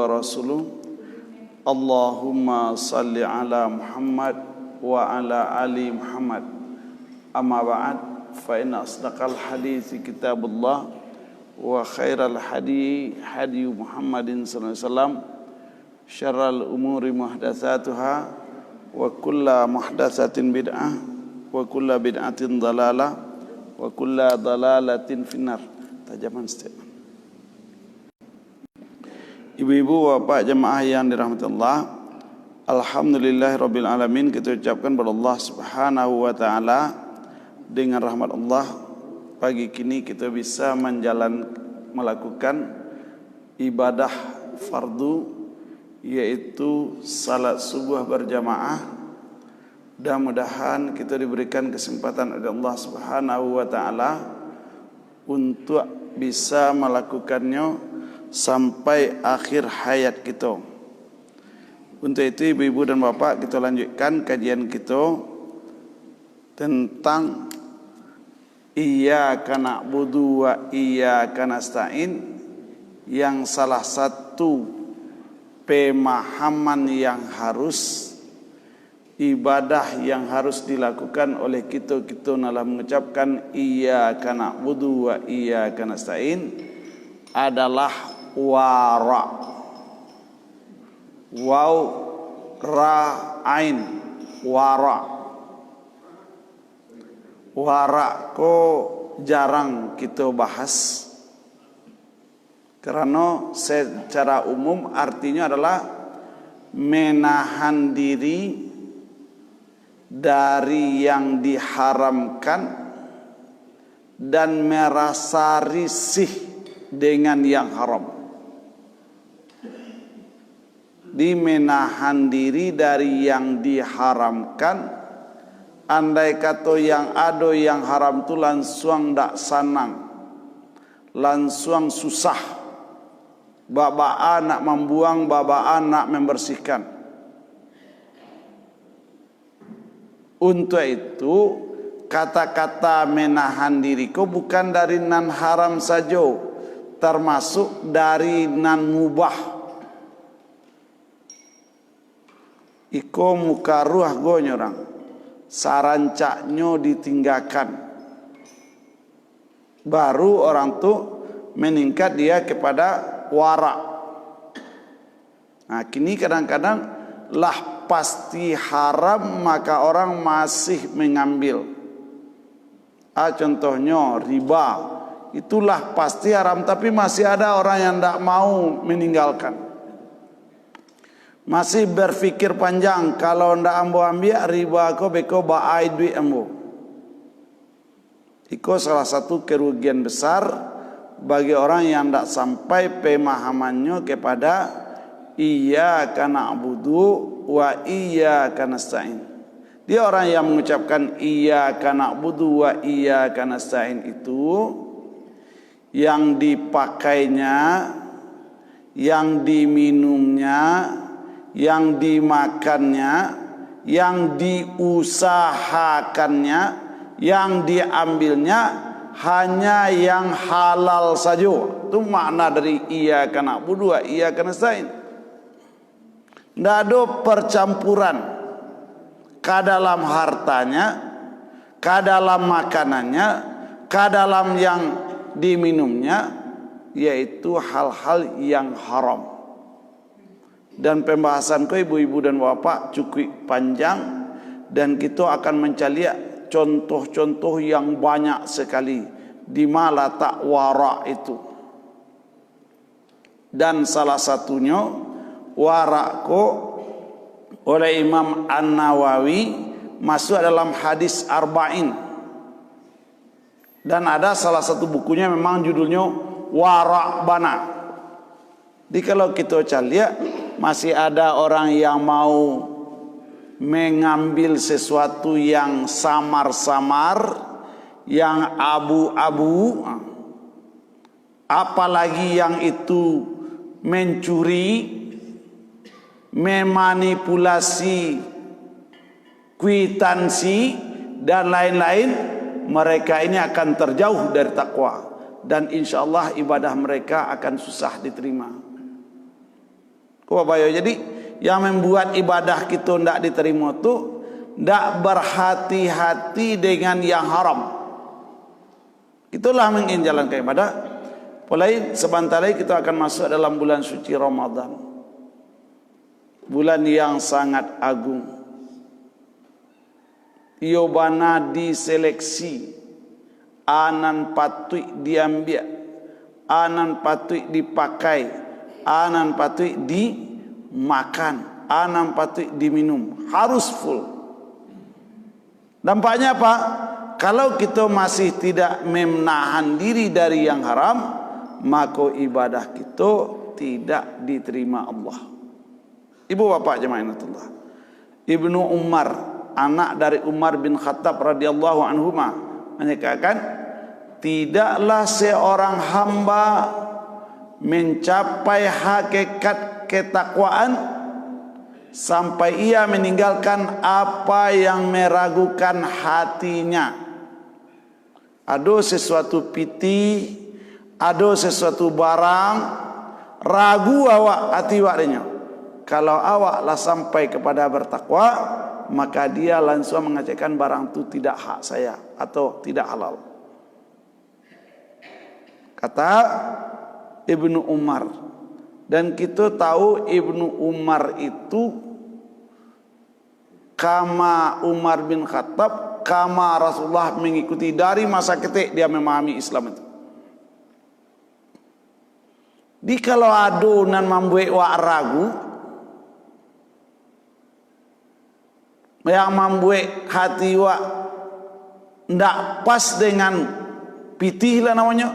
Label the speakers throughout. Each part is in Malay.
Speaker 1: rasuluh. Allahumma salli ala Muhammad wa ala ali Muhammad. Amma ba'd, fa inna asdaqal hadithi kitabullah wa khairal hadi Muhammadin sallallahu alaihi wasallam. Syarrul umuri muhdatsatuha wa kullu muhdatsatin bid'ah wa kullu bid'atin dhalalah wa kullu dhalalatin finnar. Tajaman setiap. Ibu-ibu, bapak jemaah yang dirahmati Allah, alhamdulillahirabbil alamin, kita ucapkan kepada Allah Subhanahu wa taala, dengan rahmat Allah pagi kini kita bisa melakukan ibadah fardu, yaitu salat subuh berjamaah. Dan mudah-mudahan kita diberikan kesempatan oleh Allah Subhanahu wa taala untuk bisa melakukannya sampai akhir hayat kita. Untuk itu ibu-ibu dan bapak, kita lanjutkan kajian kita tentang Iyyaka na'budu wa iyyaka nasta'in, yang salah satu pemahaman yang harus, ibadah yang harus dilakukan oleh kita dalam mengucapkan Iyyaka na'budu wa iyyaka nasta'in adalah wara. Waw ra ain, wara. Wara ko jarang kita bahas, karena secara umum artinya adalah menahan diri dari yang diharamkan dan merasa risih dengan yang haram. Menahan diri dari yang diharamkan, andai kata yang ada yang haram tu langsung tak senang, langsung susah, babaan nak membuang, babaan nak membersihkan. Untuk itu kata-kata menahan diriku bukan dari nan haram saja, termasuk dari nan mubah. Iko mukaruh go nyorang, sarancaknya ditinggalkan, baru orang tu meningkat dia kepada wara. Nah, kini kadang-kadang lah pasti haram maka orang masih mengambil. Contohnya riba, itulah pasti haram tapi masih ada orang yang tidak mau meninggalkan. Masih berfikir panjang, kalau ndak ambo ambil riba ko beko baai duit ambo. Iko salah satu kerugian besar bagi orang yang ndak sampai pemahamannya kepada Iyyaka na'budu wa iyyaka nasta'in. Dia orang yang mengucapkan Iyyaka na'budu wa iyyaka nasta'in itu, yang dipakainya, yang diminumnya, yang dimakannya, yang diusahakannya, yang diambilnya hanya yang halal saja. Itu makna dari Iyyaka na'budu wa iyyaka nasta'in. Tidak ada percampuran ke dalam hartanya, ke dalam makanannya, ke dalam yang diminumnya, yaitu hal-hal yang haram. Dan pembahasanku ibu-ibu dan bapak cukup panjang, dan kita akan mencari contoh-contoh yang banyak sekali di mana tak wara itu. Dan salah satunya wara ko oleh Imam An-Nawawi masuk dalam hadis arba'in. Dan ada salah satu bukunya memang judulnya Wara' Bana. Jadi kalau kita cari, masih ada orang yang mau mengambil sesuatu yang samar-samar, yang abu-abu, apalagi yang itu mencuri, memanipulasi kwitansi dan lain-lain. Mereka ini akan terjauh dari takwa, dan insya Allah ibadah mereka akan susah diterima. Kau bayo, jadi yang membuat ibadah kita tidak diterima tu tidak berhati-hati dengan yang haram. Itulah ingin jalan ke ibadah. Mulai sebentar lagi kita akan masuk dalam bulan suci Ramadan, bulan yang sangat agung. Iyo bana diseleksi, anan patut diambil, anan patut dipakai, anan patut dimakan, anan patut diminum, harus full. Dampaknya apa? Kalau kita masih tidak menahan diri dari yang haram, maka ibadah kita tidak diterima Allah. Ibu bapak jemaah Allah, Ibnu Umar, anak dari Umar bin Khattab radhiyallahu anhuma, menyatakan, tidaklah seorang hamba mencapai hakikat ketakwaan sampai ia meninggalkan apa yang meragukan hatinya. Ada sesuatu piti, ada sesuatu barang, ragu awak hati waknya. Kalau awak lah sampai kepada bertakwa, maka dia langsung mengatakan barang itu tidak hak saya atau tidak halal. Kata Ibnu Umar. Dan kita tahu Ibnu Umar itu kama Umar bin Khattab, kama Rasulullah mengikuti dari masa ketik dia memahami Islam itu. Di kalau adunan membuat wak ragu, yang membuat hati wak tidak pas dengan pitih lah namanya,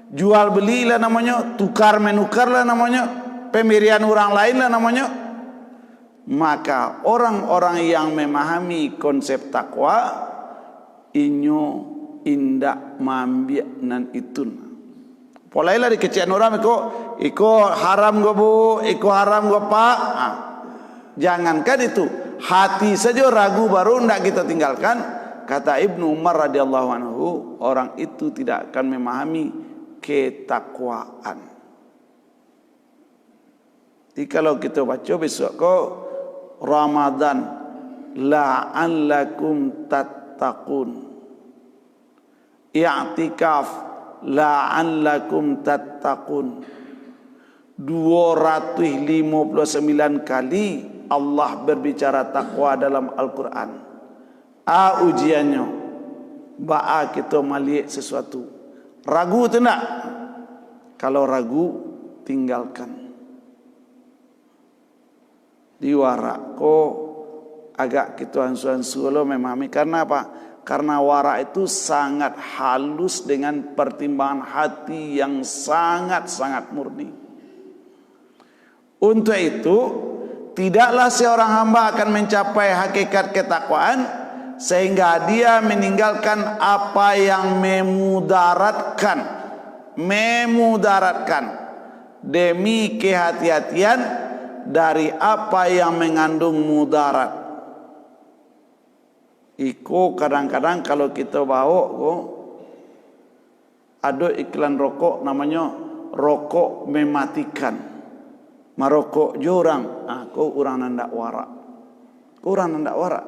Speaker 1: jual beli lah namanya, tukar menukar lah namanya, pemberian orang lain lah namanya, maka orang-orang yang memahami konsep takwa inyo indak mambiak nan itun. Polailah di kecian orang iko haram go bu, iko haram go pak. Jangankan itu, hati saja ragu baru ndak kita tinggalkan. Kata Ibnu Umar radhiyallahu anhu, orang itu tidak akan memahami ketakwaan. Jadi kalau kita baca besok Ramadan, la'allakum tattaqun, i'tikaf, la'allakum tattaqun, 259 kali Allah berbicara takwa dalam Al-Quran. Ujiannya ba'a kita melihat sesuatu, ragu tu nak? Kalau ragu, tinggalkan. Diwarak agak kita ansu-ansu lo memahami. Karena apa? Karena warak itu sangat halus dengan pertimbangan hati yang sangat-sangat murni. Untuk itu, tidaklah seorang hamba akan mencapai hakikat ketakwaan sehingga dia meninggalkan apa yang memudaratkan demi kehati-hatian dari apa yang mengandung mudarat. Iko kadang-kadang kalau kita bawa ada iklan rokok namanya rokok mematikan. Marokok jorang, kau orang nandak warak. Orang nandak warak.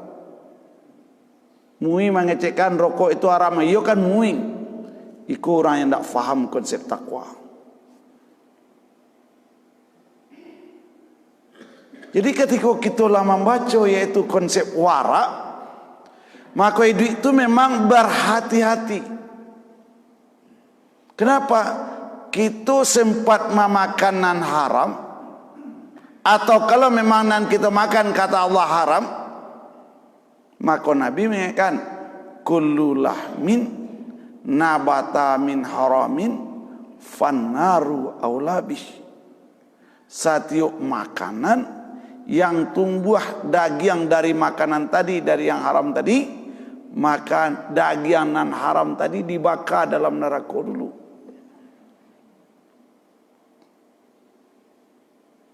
Speaker 1: Mui mengecekkan rokok itu haram, iyo kan mui. Iko orang yang tak faham konsep takwa. Jadi ketika kita lah membaca yaitu konsep warak, maka itu memang berhati-hati. Kenapa? Kita sempat memakan nan haram, atau kalau memang nan kita makan kata Allah haram, maka Nabi mengatakan kullu lahmin nabata min haramin fannaru aulabih. Setiap makanan yang tumbuh daging dari makanan tadi, dari yang haram tadi, maka daging nan haram tadi dibakar dalam neraka dulu.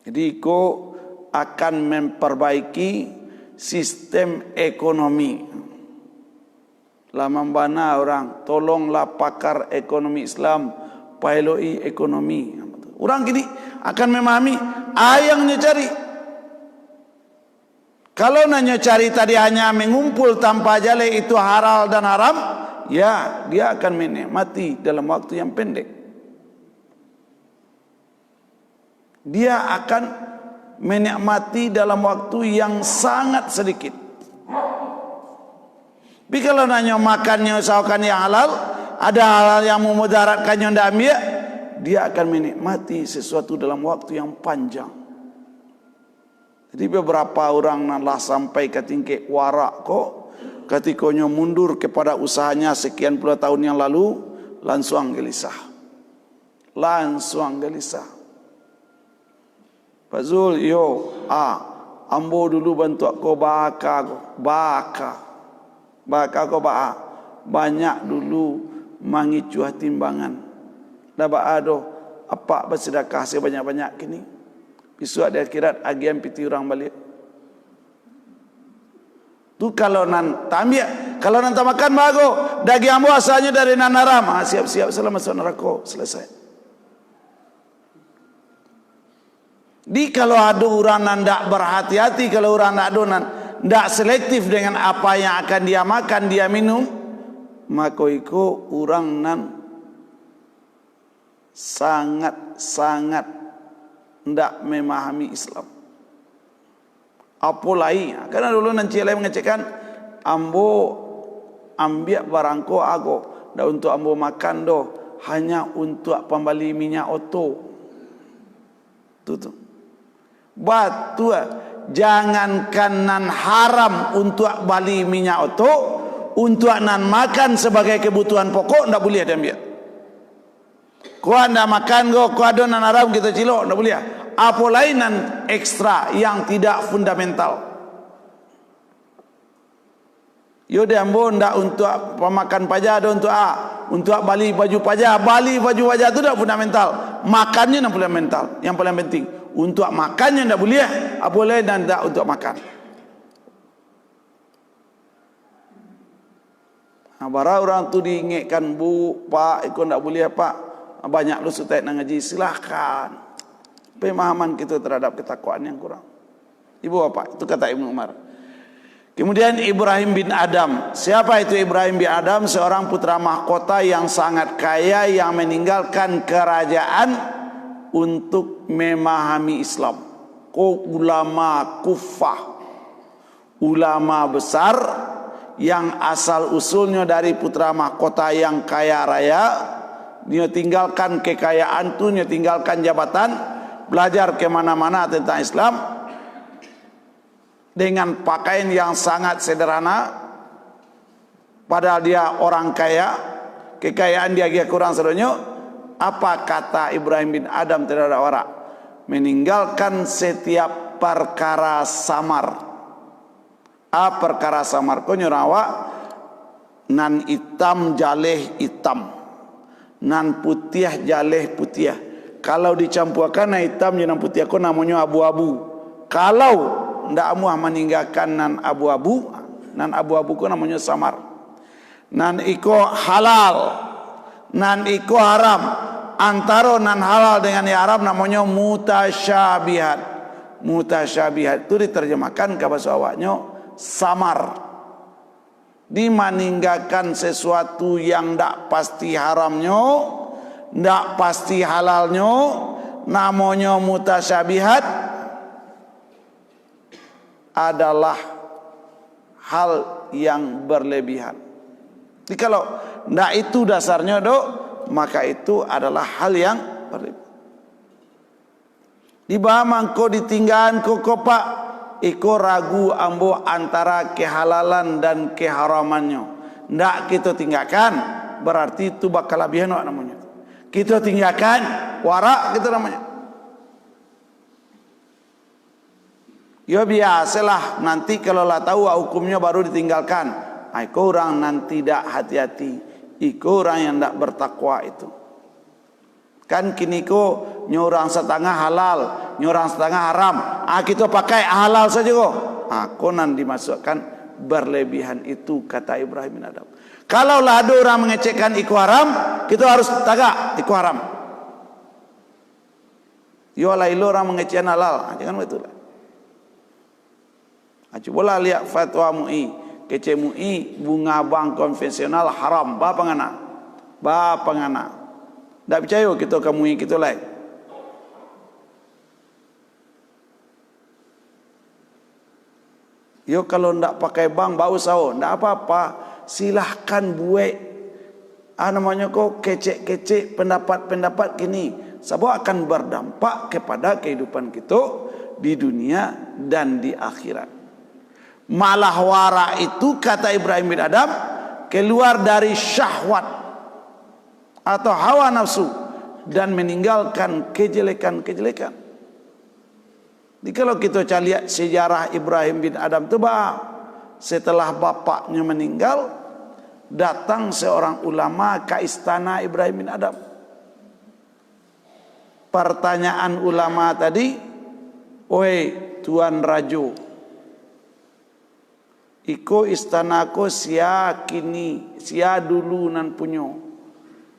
Speaker 1: Jadi kau akan memperbaiki sistem ekonomi. Lama bana orang, tolonglah pakar ekonomi Islam, piloi ekonomi. Orang gini akan memahami yang nyo cari. Kalau nanya cari tadi hanya mengumpul tanpa jale itu halal dan haram, ya dia akan menikmati dalam waktu yang pendek. Dia akan menikmati dalam waktu yang sangat sedikit. Tapi kalau nanya makannya usahakan yang halal, ada halal yang memudaratkannya ndak ambil, dia akan menikmati sesuatu dalam waktu yang panjang. Jadi beberapa orang lah sampai ke tingkat warak kok, ketika mundur kepada usahanya sekian puluh tahun yang lalu, langsung gelisah. Langsung gelisah. Pak Zul, ambo dulu bantu aku baka ko banyak dulu mangicuah timbangan. Dah adoh apa bersedekah sebanyak-banyak kini. Besok di akhirat agian piti orang balik. Tu kalau nan tambia, kalau nan makan bago, daging ambo asalnya dari nan haram. Siap-siap salah masuk neraka, selesai. Di kalau ada orang nan ndak berhati-hati, kalau orang ndak donan ndak selektif dengan apa yang akan dia makan, dia minum, maka iko orang nan sangat ndak memahami Islam. Apolai, karena dulu nanti lain mengecekkan ambo ambil barangko ago, dah untuk ambo makan doh, hanya untuk pembali minyak oto. Tuh. Batu, jangankan nan haram untuk bali minyak oto, untuk nan makan sebagai kebutuhan pokok ndak boleh diambil. Kau anda makan kau ada nan haram kita cilok, tak boleh. Apa lainan ekstra yang tidak fundamental. Yo dia ambo ndak untuk pemakan pajak, ada untuk bali baju pajak. Bali baju pajak itu tidak fundamental. Makannya yang fundamental, yang paling penting. Untuk makannya ndak boleh, apa lain dan ndak untuk makan. Bara orang tu diingatkan, bu, pak, ikut ndak boleh pak. Banyak lu sutai nak ngaji, silahkan. Pemahaman kita terhadap ketakwaan yang kurang. Ibu apa? Itu kata Ibnu Umar. Kemudian Ibrahim bin Adam. Siapa itu Ibrahim bin Adam? Seorang putra mahkota yang sangat kaya, yang meninggalkan kerajaan untuk memahami Islam. Ulama Kufah, ulama besar yang asal usulnya dari putra mahkota yang kaya raya. Dia tinggalkan kekayaan tu, dia tinggalkan jabatan, belajar ke mana-mana tentang Islam dengan pakaian yang sangat sederhana. Padahal dia orang kaya, kekayaan dia kurang sedunia. Apa kata Ibrahim bin Adam terhadap orang? Meninggalkan setiap perkara samar. Perkara samar ko nyurawa nan hitam jaleh hitam. Nan putih jaleh putih. Kalau dicampurkan nan hitam dengan putih aku namanya abu-abu. Kalau ndak amuah meninggalkan nan abu-abu ku namanya samar. Nan iko halal, nan iko haram. Antara nan halal dengan yang haram namanya mutasyabihat. Mutasyabihat itu diterjemahkan ke bahasa awaknya samar. Dimaninggalkan sesuatu yang ndak pasti haramnya, ndak pasti halalnya, namanya mutasyabihat, adalah hal yang berlebihan. Jadi kalau ndak itu dasarnya dok, maka itu adalah hal yang berlebihan. Di bawah mangko ditinggalkan kok pak, iko ragu ambo antara kehalalan dan keharamannya. Ndak kita tinggalkan, berarti itu bakal lebihan namanya. Kita tinggalkan, warak kita namanya. Ya biasalah, nanti kalau lah tahu hukumnya baru ditinggalkan. Iko orang nanti tidak hati-hati, iko orang yang tidak bertakwa itu. Kan kini ko nyorang setengah halal, nyorang setengah haram. Kita pakai halal saja kok. Konan dimasukkan berlebihan itu kata Ibrahim bin Adam. Kalau lah ada orang mengecekkan iku haram, kita harus tagak iku haram. Yo lailo orang mengecewakan halal. Jangan betul. Cobalah lihat fatwa MUI. Kece MUI bunga bank konvensional haram. Ba pangana. Ba pangana. Tak percaya kita ke MUI kita lain. Yo kalau ndak pakai bank bau sao, ndak apa-apa. Silahkan buat namanya kok kecek-kecek pendapat-pendapat gini. Sebab akan berdampak kepada kehidupan kita di dunia dan di akhirat. Malah wara itu kata Ibrahim bin Adham keluar dari syahwat atau hawa nafsu dan meninggalkan kejelekan-kejelekan. Jadi kalau kita lihat sejarah Ibrahim bin Adham itu setelah bapaknya meninggal, datang seorang ulama ke istana Ibrahim bin Adham. Pertanyaan ulama tadi, "Oi Tuan Rajo, iko istanaku sia kini, sia dulu nan punyo.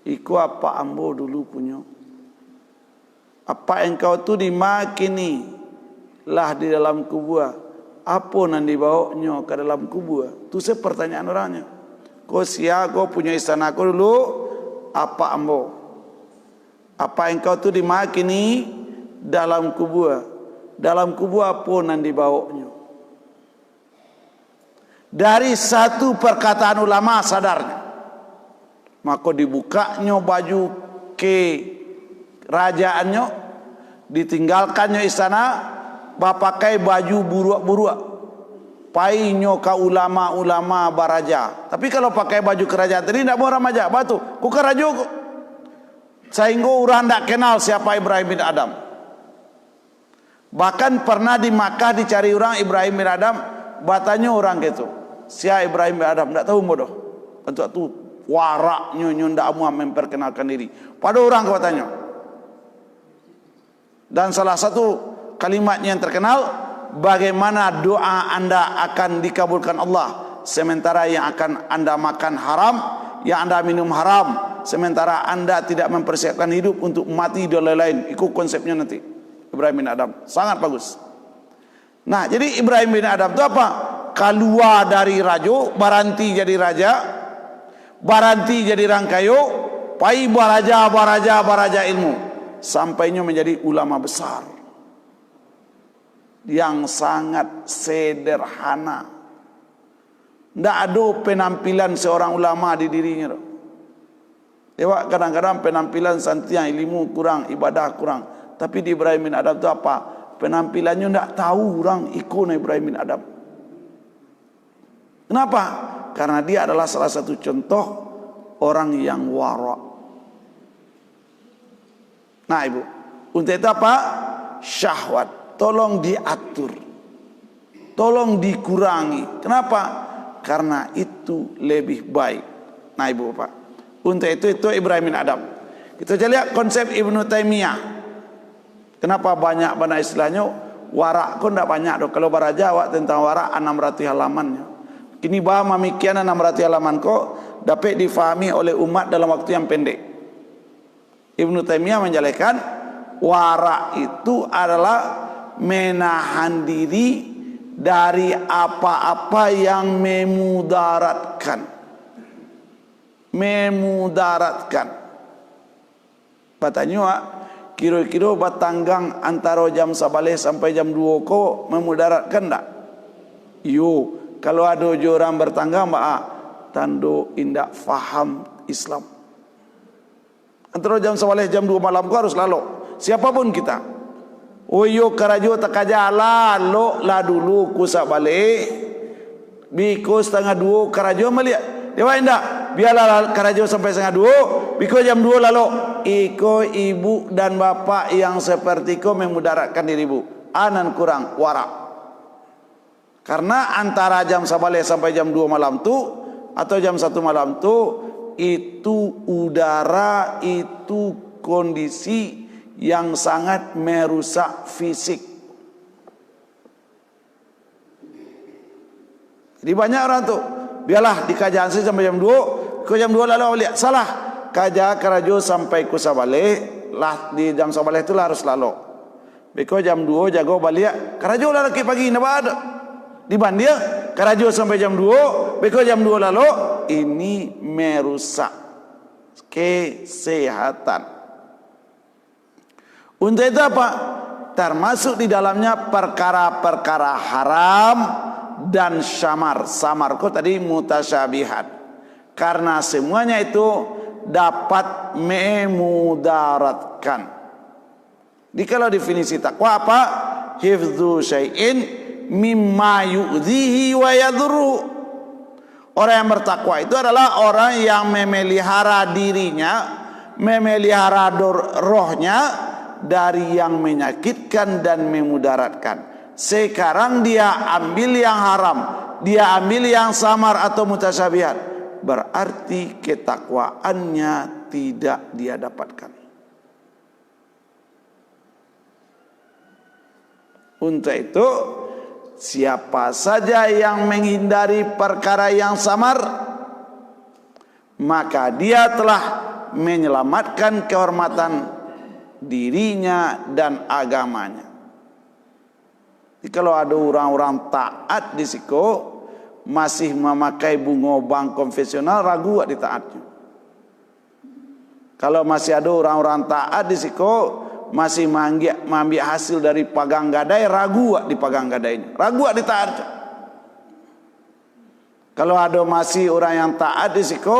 Speaker 1: Iko apa ambo dulu punyo? Apa engkau tu dimakini lah di dalam kubur? Apa nan dibawanya ke dalam kubur?" Tu pertanyaan orangnya. Kau sia kau punya istanaku dulu, apa ambo? Apa engkau tu dimakini dalam kubur? Dalam kubur apa nan dibawanya? Dari satu perkataan ulama sadarnya, maka dibukanya baju ke kerajaannya, ditinggalkannya istana, pakai baju buruak-buruak. Painyo ka ulama-ulama baraja. Tapi kalau pakai baju kerajaan tadi tidak mau ramaja. Batu, ku kerajo kok. Sehingga orang tidak kenal siapa Ibrahim bin Adham. Bahkan pernah di Makkah dicari orang Ibrahim bin Adham, batanya orang gitu. Siapa Ibrahim bin Adham? Tidak tahu bodoh. Untuk itu waraknya tidak mau memperkenalkan diri. Pada orang katanya. Dan salah satu kalimatnya yang terkenal, bagaimana doa anda akan dikabulkan Allah sementara yang akan anda makan haram, yang anda minum haram, sementara anda tidak mempersiapkan hidup untuk mati dan lain-lain. Itu konsepnya nanti Ibrahim bin Adham. Sangat bagus. Nah, jadi Ibrahim bin Adham itu apa? Keluar dari rajo, baranti jadi raja, baranti jadi rangkayo, pai baraja ilmu, sampainya menjadi ulama besar yang sangat sederhana. Tidak ada penampilan seorang ulama di dirinya. Dewa kadang-kadang penampilan santian, ilmu kurang, ibadah kurang. Tapi di Ibrahim bin Adham itu apa? Penampilannya tidak tahu orang ikon Ibrahim bin Adham. Kenapa? Karena dia adalah salah satu contoh orang yang wara. Nah ibu, untuk itu apa? Syahwat. Tolong diatur, tolong dikurangi. Kenapa? Karena itu lebih baik. Nah ibu bapak, untuk itu Ibrahim bin Adham. Kita lihat konsep Ibnu Taimiyah. Kenapa banyak istilahnya? Warak pun tidak banyak. Kalau bahasa Jawa tentang warak 600 halamannya. Kini bahasa mamikian 600 halaman kok dapat difahami oleh umat dalam waktu yang pendek. Ibnu Taimiyah menjelaskan warak itu adalah menahan diri dari apa-apa yang memudaratkan. Katanya kira-kira batanggang antara jam 11 sampai jam 2 kok memudaratkan tak? Yo, kalau ada orang bertanggang tando indak faham Islam. Antara jam 11 jam 2 malam kau harus lalu. Siapapun kita. Oyo karajo takajala lo la dulu kusak balik. Biko setengah 2 karajo melihat. Dewa indak. Biarlah karajo sampai setengah 2. Biko jam 2 lalu. Iko ibu dan bapak yang seperti ko memudaratkan dirimu. Anan kurang warak. Karena antara jam 11 sampai jam 2 malam tu atau jam 1 malam tu itu udara, itu kondisi yang sangat merusak fisik. Jadi banyak orang tu, biarlah di kajian sampai jam 2, ke jam 2 lalu lihat salah. Kaja karajo sampai ku sabale, lah di jam sabale itu lah harus lalu. Beko jam 2 jago balik. Karajo lah laki pagi napa ada. Di bandia karajo sampai jam 2, beko jam 2 lalu. Ini merusak kesehatan. Untuk itu apa? Termasuk di dalamnya perkara-perkara haram dan samar. Samar kok tadi mutasyabihat. Karena semuanya itu dapat memudaratkan. Jadi kalau definisi takwa apa? Hifdzu syai'in mimma yu'dhihi wa yadurru. Orang yang bertakwa itu adalah orang yang memelihara dirinya, memelihara rohnya dari yang menyakitkan dan memudaratkan. Sekarang dia ambil yang haram, dia ambil yang samar atau mutasyabihat, berarti ketakwaannya tidak dia dapatkan. Untuk itu, siapa saja yang menghindari perkara yang samar, maka dia telah menyelamatkan kehormatan dirinya dan agamanya. Jadi kalau ada orang-orang taat di situ masih memakai bunga bank konvensional, ragu di taatnya. Kalau masih ada orang-orang taat di situ masih mengambil hasil dari pagang gadai, ragu di pagang gadainya, ragu di taatnya. Kalau ada masih orang yang taat di situ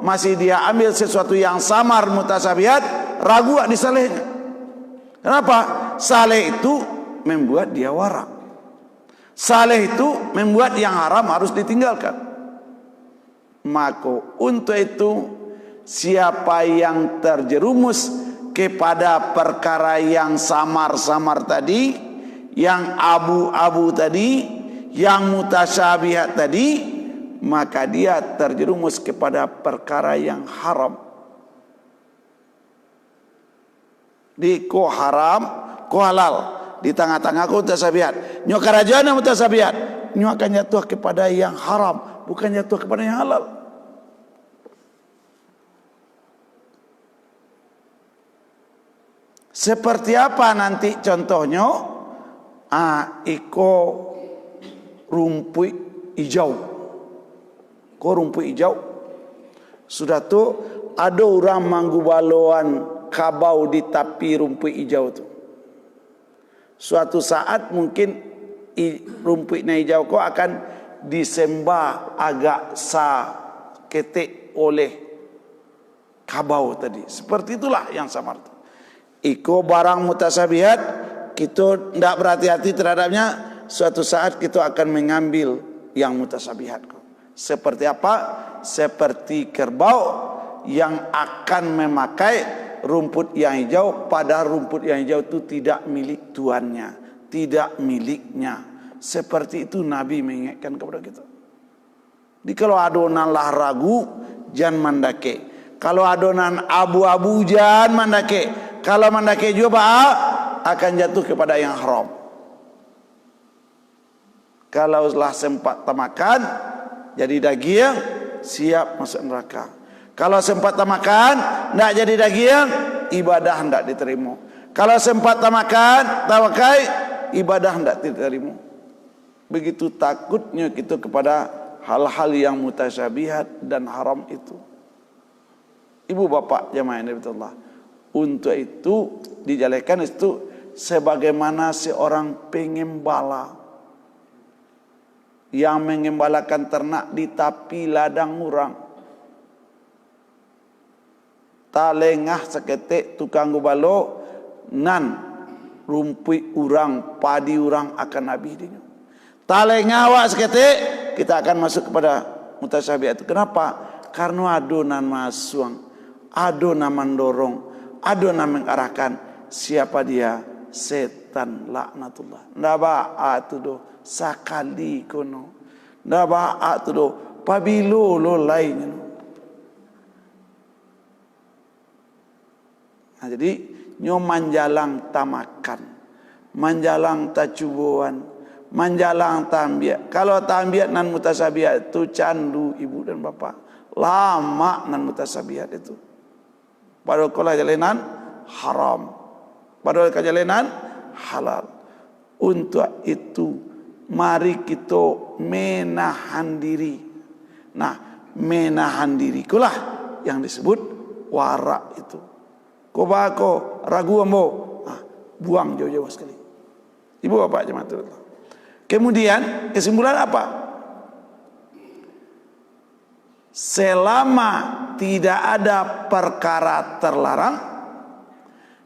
Speaker 1: masih dia ambil sesuatu yang samar mutasyabihat, ragu di salehnya. Kenapa? Saleh itu membuat dia warak. Saleh itu membuat yang haram harus ditinggalkan. Maka untuk itu siapa yang terjerumus kepada perkara yang samar-samar tadi, yang abu-abu tadi, yang mutasyabihat tadi, maka dia terjerumus kepada perkara yang haram. Di ko haram, ko halal, di tengah-tengah ko mutasyabihat. Nyo kerajaan mutasyabihat, nyo akan jatuh kepada yang haram, bukan jatuh kepada yang halal. Seperti apa nanti contohnya? Iko rumput hijau. Ko rumput hijau. Sudah tu ada orang manggubaluan kabau di tepi rumput hijau tu. Suatu saat mungkin rumputnya hijau ko akan disembah agak ketik oleh kabau tadi. Seperti itulah yang samar tu. Iko barang mutasyabihat, kita tidak berhati-hati terhadapnya, suatu saat kita akan mengambil yang mutasyabihat. Seperti apa? Seperti kerbau yang akan memakai rumput yang hijau, padahal rumput yang hijau itu tidak milik tuannya, tidak miliknya. Seperti itu Nabi mengingatkan kepada kita. Jadi kalau adonan lah ragu, jangan mandake. Kalau adonan abu-abu, jangan mandake. Kalau mandake juga akan jatuh kepada yang haram. Kalau telah sempat makan jadi daging, siap masuk neraka. Kalau sempat makan tidak jadi daging, ibadah tidak diterima. Kalau sempat makan tawakai, ibadah tidak diterima. Begitu takutnya kita kepada hal-hal yang mutasyabihat dan haram itu. Ibu bapak jamaah yang dirahmati, untuk itu dijadikan itu sebagaimana seorang pengembala yang mengembalakan ternak di tepi ladang orang. Talengah seketik tukang gubalo nan rumput orang, padi orang akan habis dia. Talengah awak seketik kita akan masuk kepada mutasyabihat itu. Kenapa? Karena adonan masuang, adonan mendorong, adonan mengarahkan. Siapa dia? Setan laknatullah. Ndak ba'a tu do sakali kono. Ndak ba'a tu do pabilo lo lainnya. Nah, jadi nyo manjalang tamakan, manjalang tacubuan, manjalang tambiat. Kalau tambiat nan mutasyabihat itu candu ibu dan bapak. Lama nan mutasyabihat itu. Padahal kalau jalanan haram. Padahal kejalanan halal. Untuk itu mari kita menahan diri. Nah, menahan diri itulah yang disebut wara itu. Kau bako ragu ambo, buang jauh-jauh sekali. Ibu bapak jemaah. Kemudian kesimpulan apa? Selama tidak ada perkara terlarang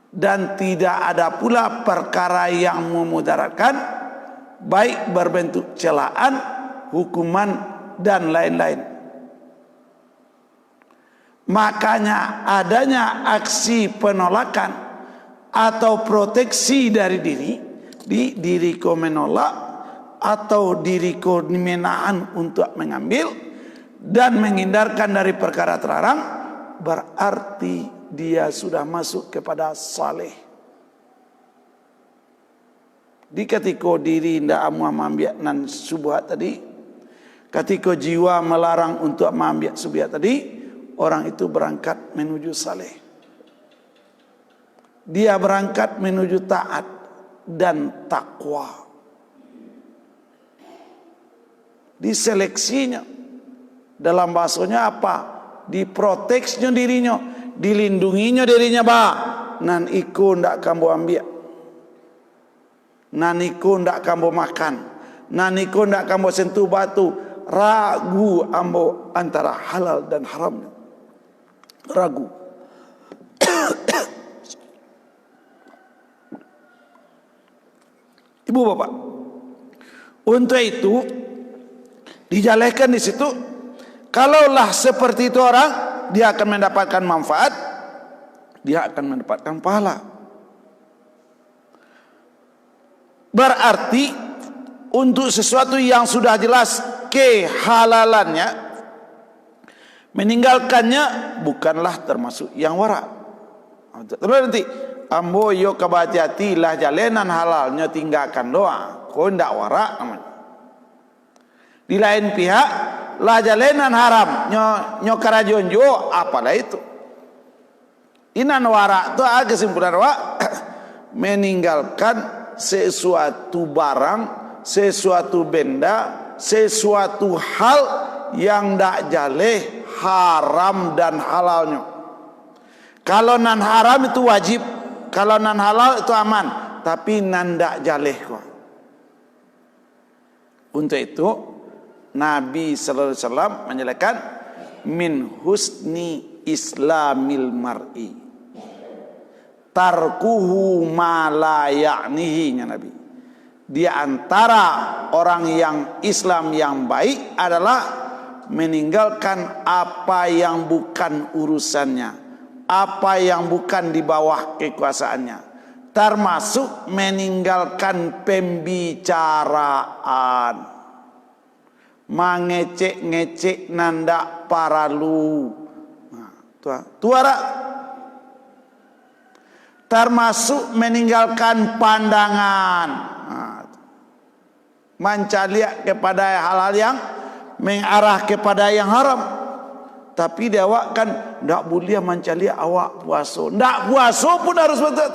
Speaker 1: dan tidak ada pula perkara yang memudaratkan, baik berbentuk celaan, hukuman dan lain-lain. Makanya adanya aksi penolakan atau proteksi dari diriku menolak atau diriku menahan untuk mengambil dan menghindarkan dari perkara terlarang, berarti dia sudah masuk kepada saleh. Di ketika diri tidak mau mengambil nan subhat tadi, ketika jiwa melarang untuk mengambil subhat tadi, orang itu berangkat menuju saleh. Dia berangkat menuju taat dan takwa. Diseleksinya, dalam bahasanya apa? Diproteksinya dirinya, dilindunginya dirinya nan iku ndak kamu ambil, nan iku ndak kamu makan, nan iku ndak kamu sentuh batu. Ragu ambo antara halal dan haramnya. Ragu. Ibu bapak, untuk itu dijelaskan di situ, kalaulah seperti itu orang, dia akan mendapatkan manfaat, dia akan mendapatkan pahala. Berarti untuk sesuatu yang sudah jelas kehalalannya, meninggalkannya bukanlah termasuk yang wara. Terus nanti ambo yo kabati-hati lah jalanan halalnya tinggalkan doa, kau ndak wara namanya. Di lain pihak lah jalanan haram nyo karajonjo, apalah itu. Inan wara tu kesimpulan wa meninggalkan sesuatu barang, sesuatu benda, sesuatu hal yang ndak jaleh haram dan halalnya. Kalau nan haram itu wajib, kalau nan halal itu aman, tapi nan ndak jaleh kok. Untuk itu Nabi sallallahu alaihi wasallam menjelaskan min husni islamil mar'i tarkuhu ma la ya'nihi, Nabi. Di antara orang yang Islam yang baik adalah meninggalkan apa yang bukan urusannya, apa yang bukan di bawah kekuasaannya, termasuk meninggalkan pembicaraan, mengecek-ngecek nanda paralu, tuara, termasuk meninggalkan pandangan, mencaliak kepada hal-hal yang mengarah kepada yang haram. Tapi dia awak kan ndak boleh mencaliak awak puasa, ndak puasa pun harus betul.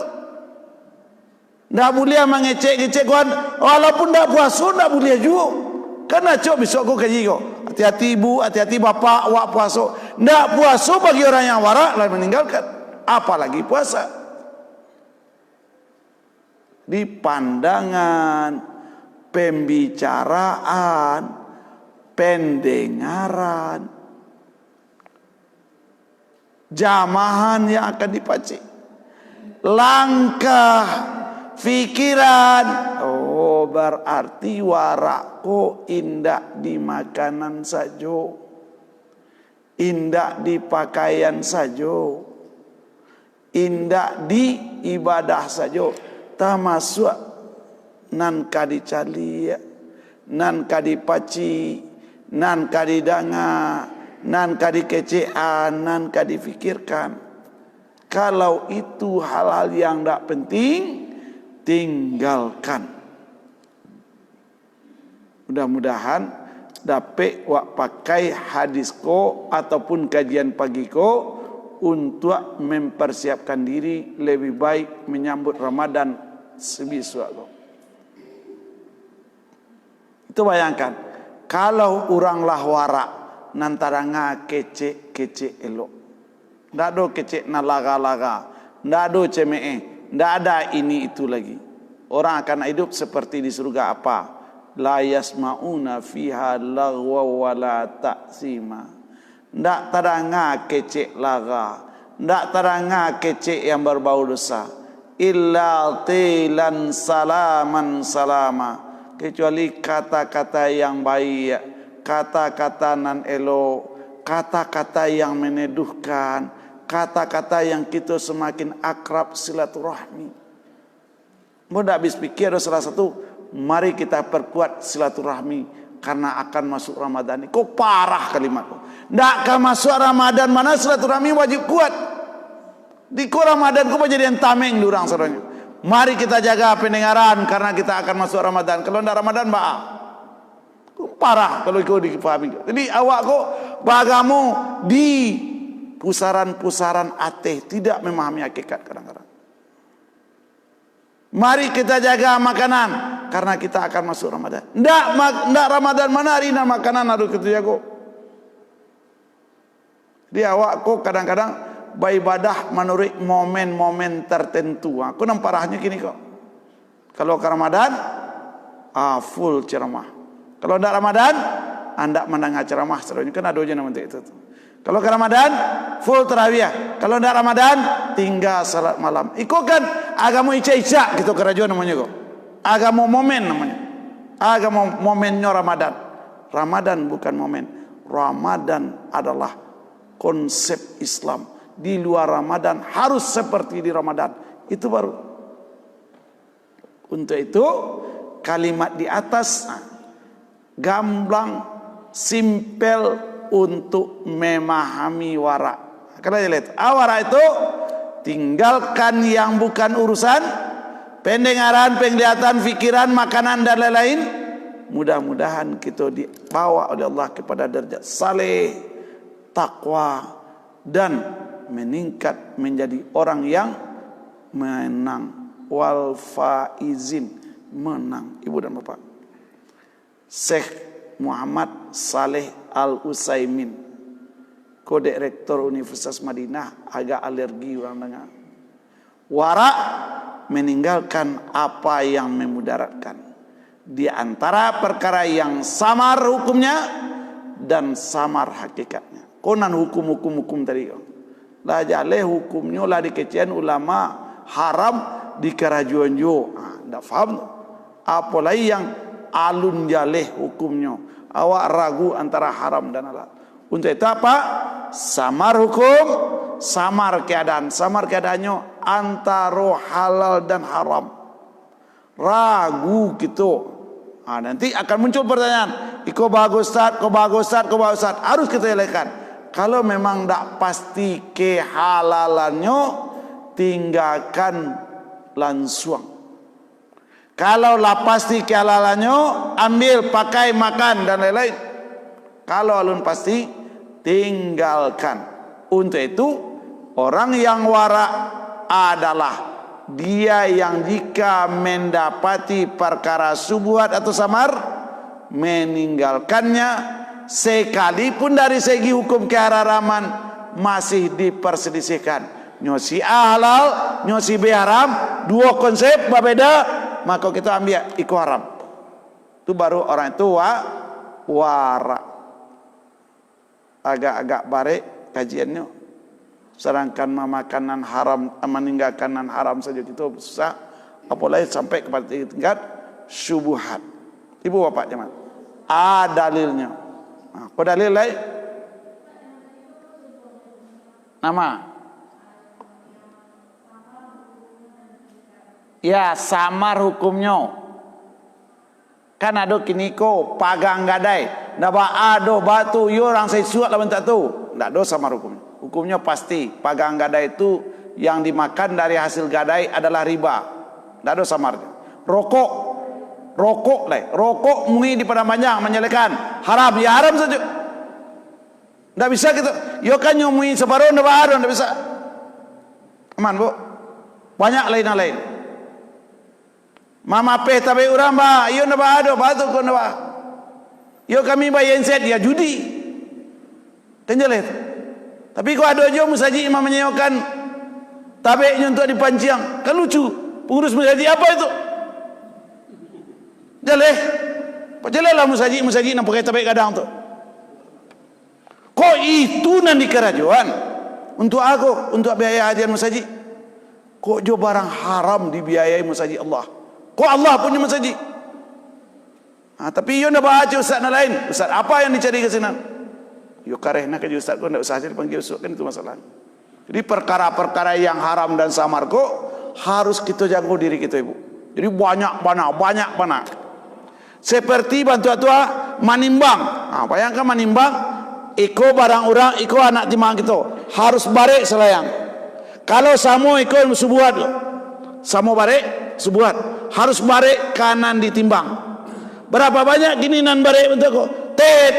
Speaker 1: Ndak boleh mengecek-ngecek kawan, walaupun ndak puasa ndak boleh juga. Karena cok besok kau kaji kau. Hati-hati ibu, hati-hati bapak, awak puasa. Ndak puasa bagi orang yang warak lain meninggalkan, apalagi puasa. Di pandangan, pembicaraan, pendengaran, jamahan yang akan dipaci, langkah, fikiran. Oh, berarti warakku indah di makanan saja, indah di pakaian saja, indah di ibadah saja. Termasuk nan kadi cali, nan kadi paci, nan kadi danga, nan kadi kecean, nan kadi fikirkan. Kalau itu hal-hal yang tidak penting, tinggalkan. Mudah-mudahan dapat wak pakai hadisko ataupun kajian pagiko untuk mempersiapkan diri lebih baik menyambut Ramadan sebisuak kau. Itu bayangkan, kalau orang lah warak nantara kecek elok. Ndak ada kecek na laga-laga, ndak ada cemee, ndak ada ini itu lagi. Orang akan hidup seperti di surga apa? La yasmauna fiha lagwa wala ta'sima. Ndak teranga kecek laga, ndak teranga kecek yang berbau dosa. Illa tilan salaman salama, kecuali kata-kata yang baik, kata-kata nan elok, kata-kata yang meneduhkan, kata-kata yang kita semakin akrab silaturahmi. Mudah habis pikir ada salah satu, mari kita perkuat silaturahmi karena akan masuk Ramadan. Kok parah kalimat kok. Ndak akan masuk Ramadan mana silaturahmi wajib kuat. Di Ramadan kok jadi yang tameng durang saranya. Mari kita jaga pendengaran karena kita akan masuk Ramadan. Kalau ndak Ramadan maaf. Parah kalau kau dipahami. Jadi awak kok bagamu di pusaran-pusaran ateh tidak memahami hakikat kadang-kadang. Mari kita jaga makanan karena kita akan masuk Ramadan. Ndak Ramadan mana hari nak makanan aduh kita jago. Dia awak kok kadang-kadang beribadah menurut momen-momen tertentu. Aku nampak parahnya gini kok. Kalau ke Ramadan, full ceramah. Kalau tidak Ramadan, anda mendengar ceramah serunya kan ada aja nama itu. Kalau ke Ramadan, full tarawih. Kalau tidak Ramadan, tinggal salat malam. Ikut kan agama ica-ica gitu kerajaan namanya kok. Agama momen namanya. Agama momennya Ramadan. Ramadan bukan momen. Ramadan adalah konsep Islam. Di luar Ramadan harus seperti di Ramadan. Itu baru. Untuk itu kalimat di atas gamblang, simpel untuk memahami wara. Karena lihat, wara itu tinggalkan yang bukan urusan, pendengaran, penglihatan, fikiran, makanan dan lain-lain. Mudah-mudahan kita dibawa oleh Allah kepada derajat saleh, takwa, dan meningkat menjadi orang yang menang. Wal faizin, menang. Ibu dan bapak, Syekh Muhammad Saleh Al-Utsaimin, Kodek Rektor Universitas Madinah, agak alergi orang dengar. Wara meninggalkan apa yang memudaratkan. Di antara perkara yang samar hukumnya dan samar hakikatnya. Konan hukum tadi. Lah jale hukumnya lah dikecian ulama haram di kerajuan jo. Ndak faham. Apalagi yang alun jaleh hukumnya. Awak ragu antara haram dan halal. Untuk itu apa? Samar hukum, samar keadaan. Samar keadaannya antara halal dan haram. Ragu gitu. Nanti akan muncul pertanyaan. Iko bagus Ustaz, kau bagus Ustaz, kau bagus Ustaz. Harus kita elakkan. Kalau memang tak pasti kehalalannya, tinggalkan langsung. Kalau lah pasti kehalalannya, ambil, pakai, makan dan lain-lain. Kalau alun pasti, tinggalkan. Untuk itu, orang yang wara adalah dia yang jika mendapati perkara subuhat atau samar, meninggalkannya. Sekalipun dari segi hukum keharaman masih diperselisihkan. Nyosi halal, nyosi haram, dua konsep berbeda, maka kita ambil ikut haram. Itu baru orang itu wara. Agak-agak baik kajiannya. Sedangkan makanan haram, meninggalkan haram saja itu susah. Apalagi sampai kepada tingkat syubhat. Ibu bapak jemaah, dalilnya. Kau dalil lain? Nama? Ya, samar hukumnya. Kan ada kini ko pagang gadai. Naba ado batu yo orang saya suat lawan tak tu. Ndak do samar hukumnya. Hukumnya pasti pagang gadai itu yang dimakan dari hasil gadai adalah riba. Ndak do samarnya. Rokok lah, rokok mui di padang panjang menyalakan haram, ya haram saja. Tidak bisa gitu. Yo kan nyumui separuh, tidak bisa. Aman bu, banyak lain-lain. Mama pe tabe urang ba, iyo na ba ado, batu ko na ba. Yo kami bayan set ya judi. Tenjelet. Tapi ko ado jo musaji imam menyewakan tabeknya untuk dipancing. Kan lucu. Pengurus musaji apa itu? Jeleh. Jeleh lah musaji nak pakai tabek kadang tu. Kok itu nanti kerajuan untuk aku, untuk biaya hadiah musaji. Kok jo barang haram dibiayai musaji Allah? Kok Allah punya musaji? Tapi yo nak baca ustaz na lain. Ustaz apa yang dicari ke sana? Yo karehna ke ustaz ko ndak usah dipanggil ustaz, kan itu masalah. Jadi perkara-perkara yang haram dan samar kok harus kita jaga diri kita, Ibu. Jadi banyak. Seperti bantu tua manimbang. Bayangkan manimbang, iko barang orang, iko anak timang kita harus barek selayang. Kalau samo iko subuhat lo, samo barek subuhat, harus barek kanan ditimbang. Berapa banyak gini nan barek bentuk ko? Tet.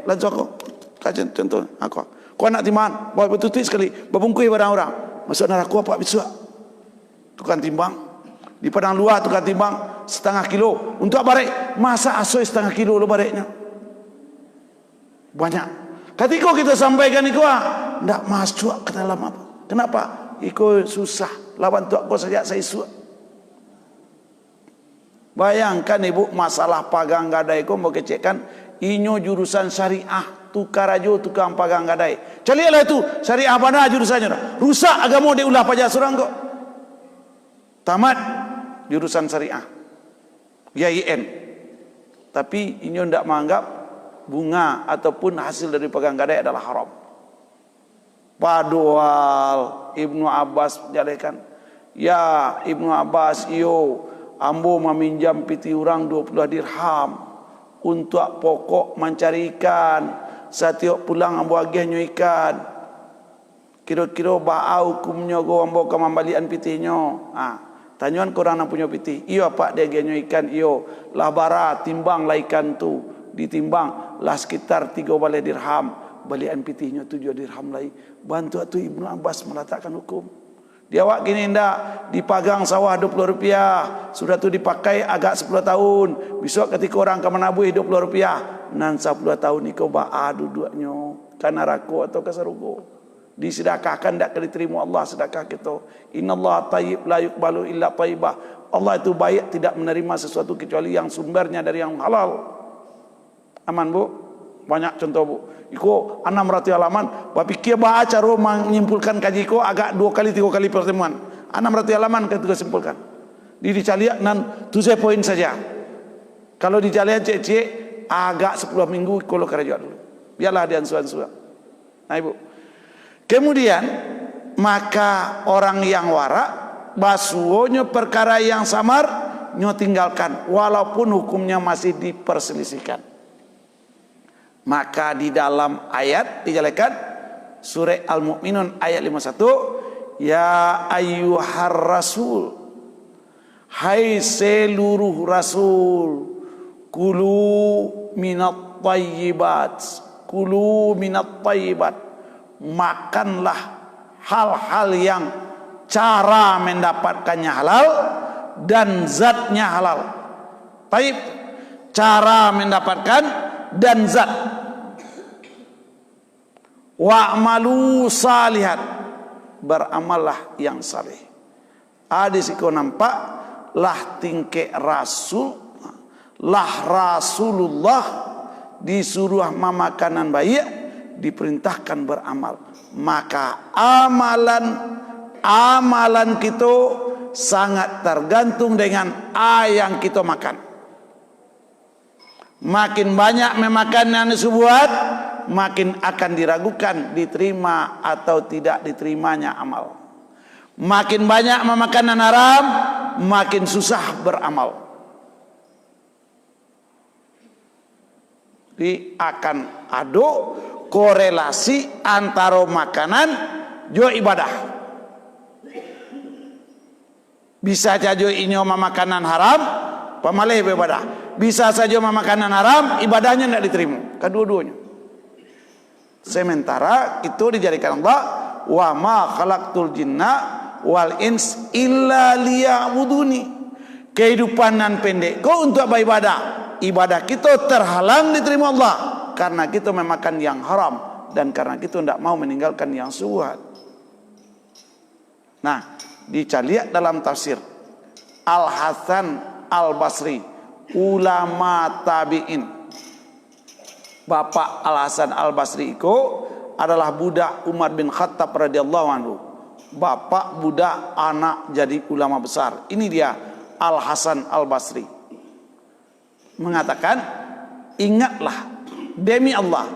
Speaker 1: Lanjut ko. Kajian contoh aku. Kau anak timbang, bawa betul sekali, babungkui barang orang. Masuk neraka apa bisa? Tukang timbang. Di padang luar tukang timbang setengah kilo untuk barek. Masa asoi setengah kilo lo bareknya? Banyak. Ketika kita sampaikan iko, ndak masuk ke dalam apa? Kenapa? Iko susah. Lawan tu aku saja saya suak. Bayangkan Ibu, masalah pagang gadai ko mau kecekkan inyo jurusan syariah tukar aja tukang pagang gadai. Calilah itu syariah mana jurusannya? Rusak agama dia ulah pajak surang kok. Tamat jurusan syariah. YIN. Tapi inyo ndak menganggap bunga ataupun hasil dari pagang gadai adalah haram. Padahal Ibnu Abbas jalekan, ya Ibnu Abbas iyo ambo meminjam piti orang 20 dirham untuk pokok mencari ikan. Setiap pulang ambo agihnya ikan. Kira-kira bau hukumnya go ambo kemambalian pitinyo. Tanyuan korang nak punya piti. Iyo pak dia agihnya ikan iyo. Lah bara timbang lah ikan tu. Ditimbang lah sekitar 3 balai dirham. Balian pitinyo 7 dirham lagi. Bantu tu Ibnu Abbas meletakkan hukum. Dia awak gini ndak dipagang sawah 20 rupiah. Sudah tu dipakai agak 10 tahun. Besok ketika orang ke menabui 20 rupiah. Nan 10 tahun ikau ba'a duduknya. Karena raku atau keserugo. Disedekahkan tak diterima Allah sedekah kita. Innallaha tayyib la yuqbalu illa tayyibah. Allah itu baik, tidak menerima sesuatu kecuali yang sumbernya dari yang halal. Aman Bu? Banyak contoh Bu. Iko 600 halaman, bapikir baca cara menyimpulkan kaji ko agak 2 kali 3 kali pertemuan. 600 halaman kita simpulkan. Di dicaliak nan 7 poin saja. Kalau dicaliak cek agak 10 minggu kalau kerja dulu. Biarlah dia ansuan-ansuan. Nah Ibu. Kemudian maka orang yang warak basuonya perkara yang samar nyo tinggalkan walaupun hukumnya masih diperselisihkan. Maka di dalam ayat dijalekan surah Al-Mu'minun ayat 51, ya ayyuhar rasul, hai seluruh rasul, kulu minat tayyibat, makanlah hal-hal yang cara mendapatkannya halal dan zatnya halal. Taib, cara mendapatkan dan zat. Wa'malu salihat, beramallah yang saleh. Hadis itu nampak lah tingkah rasul, lah Rasulullah disuruh makanan baik, diperintahkan beramal. Maka amalan kita sangat tergantung dengan yang kita makan. Makin banyak memakan yang disebut, makin akan diragukan diterima atau tidak diterimanya amal. Makin banyak memakan yang haram, makin susah beramal. Jadi akan ada korelasi antara makanan jo ibadah. Bisa saja inyo makanan haram, pamalih ibadah. Bisa saja makanan haram, ibadahnya tidak diterima. Kedua-duanya. Sementara itu dijadikan Allah, wa ma khalaqtul jinna wal ins illa liya'buduni. kehidupan nan pendek kau untuk beribadah. Ibadah kita terhalang diterima Allah karena kita memakan yang haram dan karena kita tidak mau meninggalkan yang syubhat. Nah, dicari dalam tafsir Al Hasan Al Basri, ulama tabi'in. Bapak Al Hasan Al Basri itu adalah budak Umar bin Khattab radhiyallahu anhu. Bapak budak anak jadi ulama besar. Ini dia Al Hasan Al Basri mengatakan, ingatlah demi Allah,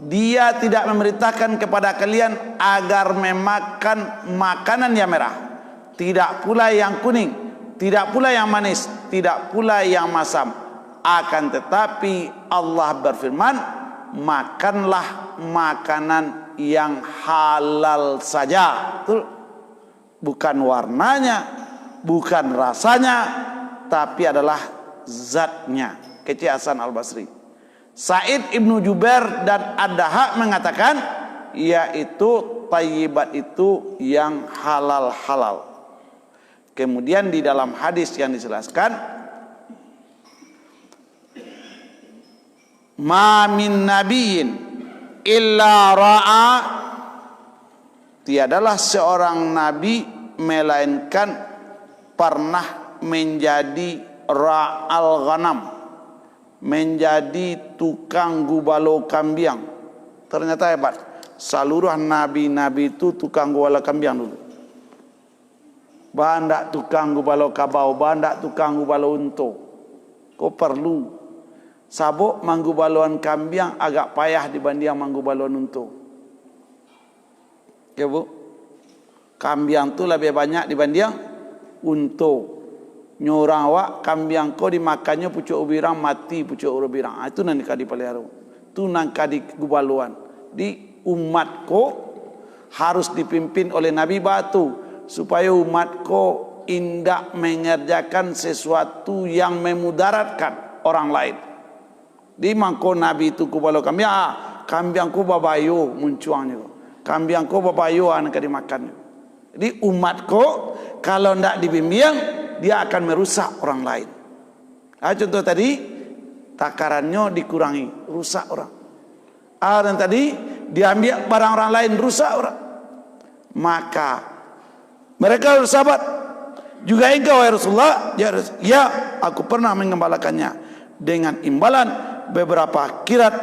Speaker 1: dia tidak memerintahkan kepada kalian agar memakan makanan yang merah, tidak pula yang kuning, tidak pula yang manis, tidak pula yang masam. Akan tetapi Allah berfirman, makanlah makanan yang halal saja. Betul? Bukan warnanya, bukan rasanya, tapi adalah zatnya. Kece Hasan Al Basri. Said Ibnu Jubair dan Ad-Dahhak mengatakan, yaitu thayyibat itu yang halal-halal. Kemudian di dalam hadis yang dijelaskan, ma min nabiyyin illa ra'a, tiadalah seorang nabi melainkan pernah menjadi ra'al ghanam, menjadi tukang gubalo kambing. Ternyata hebat. Seluruh nabi-nabi itu tukang gubalo kambing dulu. Bandak tukang gubalo kabau, bandak tukang gubalo unto. Kau perlu sabuk manggubaloan kambing agak payah dibanding manggubaloan unto. Ya bu, kambing tu lebih banyak dibanding unto. Nyorang awak kambing kau dimakannya pucuk ubirang mati pucuk ubirang. Itu nanti kadi pelihara. Itu nanti kadi gubaluan. Di umat ko harus dipimpin oleh Nabi batu supaya umat ko indak mengerjakan sesuatu yang memudaratkan orang lain. Di mangko Nabi itu kubalo kambing, kambing ko babayo muncuangnya. Kambing ko babayo anak dimakan. Jadi umat ko kalau ndak dibimbing dia akan merusak orang lain. Contoh tadi takarannya dikurangi, rusak orang. Dan tadi diambil barang orang lain, rusak orang. Maka mereka bersahabat, juga engkau ya Rasulullah, ya aku pernah mengembalakannya dengan imbalan beberapa kirat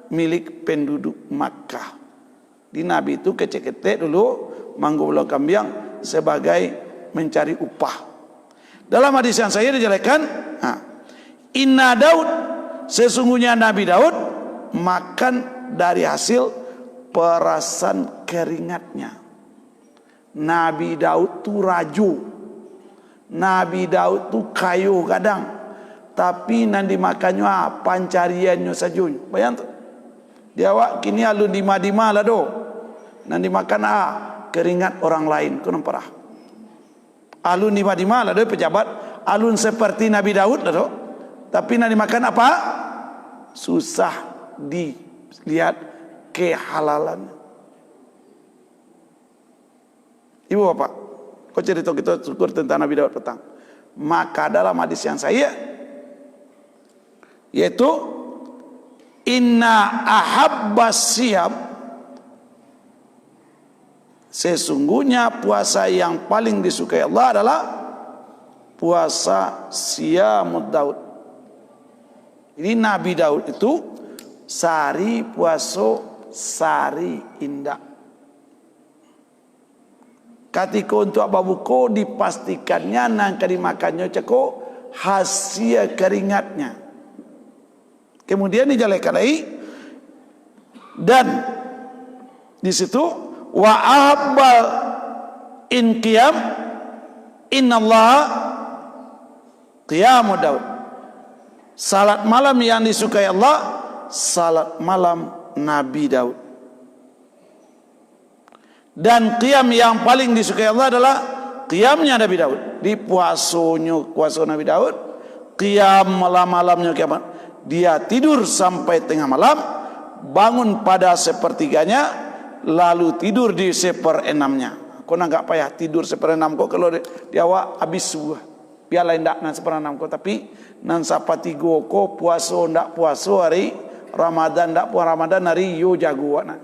Speaker 1: milik penduduk Makkah. Di Nabi itu kecek-kecek dulu manggubalo kambing sebagai mencari upah. Dalam hadis yang saya dijelaskan, Inna Daud, sesungguhnya Nabi Daud makan dari hasil perasan keringatnya. Nabi Daud tu raju, Nabi Daud tu kayu kadang, tapi nanti makannya pancariannya saja. Bayang tu, dia awak kini alun dima-dima lah do, nanti makan keringat orang lain, kau nampak? Alun di mana ada pejabat, alun seperti Nabi Daud lah, tapi nak dimakan apa? Susah dilihat kehalalan. Ibu bapak, kau cerita kita syukur tentang Nabi Daud petang. Maka dalam hadis yang saya, yaitu inna ahabbas siyam, sesungguhnya puasa yang paling disukai Allah adalah puasa Siyamud Daud. Jadi Nabi Daud itu sari puasa sari indah. Ketika untuk babuko dipastikannya nangka dimakannya ceko hasil keringatnya. Kemudian dijalankan lagi dan di situ wa ahabbal in qiyam innallaha qiyamud Daud. Salat malam yang disukai Allah, salat malam Nabi Daud. Dan qiyam yang paling disukai Allah adalah qiyamnya Nabi Daud. Di puasa Nabi Daud, qiyam malam-malamnya kiamat. Dia tidur sampai tengah malam, bangun pada sepertiganya, lalu tidur di 1/6-nya. Kau nak payah tidur 1/6 kau kalau dia awak habis subuh. biarlah ndak nan seperanam ko, tapi nan sapati go ko puaso ndak puaso hari Ramadan ndak puasa Ramadan hari yo jago nak.